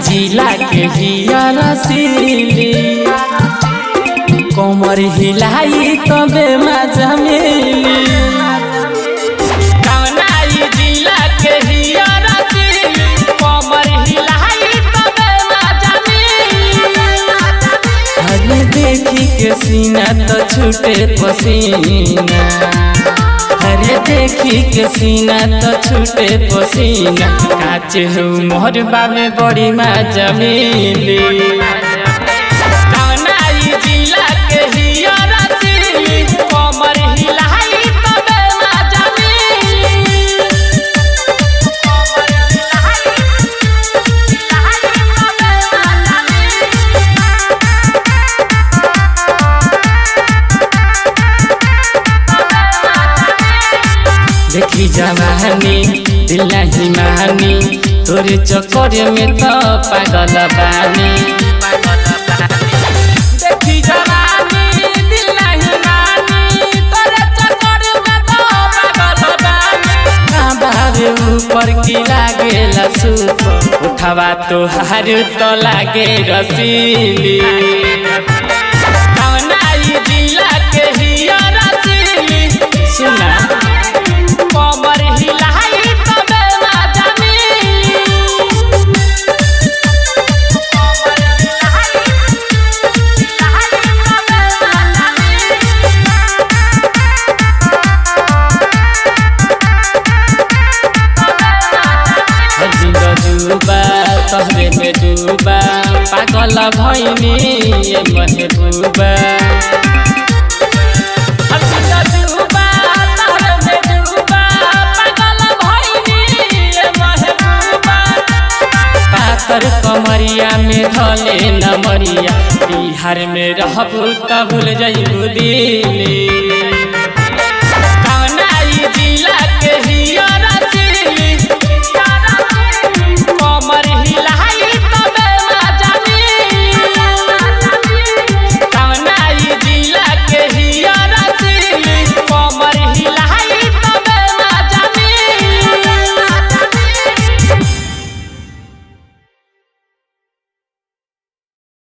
जिला के हिया रसीली कमर हिलाई तबे मजा मिली। कौनाई जिला के हिया रसीली कमर हिलाई तबे मजा मिली। अरे देखी के सीना तो छूटे पसीना, अरे देखी के सीना तो छूटे पसीना। काचे हो मोहर बाबे बड़ी मजा मिली। कौनाई जिला के हिया रसीली कमर हिलाई तबे मजा मिली। देखी जवानी दिल नहीं मानी, तोरे चक्कर में तो पागल बानी। देखी जवानी दिल नहीं मानी, तोरे चक्कर में तो पागल बानी। बाबे ऊपर की लागेला सुपर, उठावा तो हार तो लागे रसीली। कौनाई जिला के हिया रसीली सुना कमर हिलाई तबे मजा मिली। डूबा तहरे में डूबा पागल भइनी ये महबूबा। पातर कमरिया में धले न मरिया, बिहार में रहबू त भूल जइबू दिली।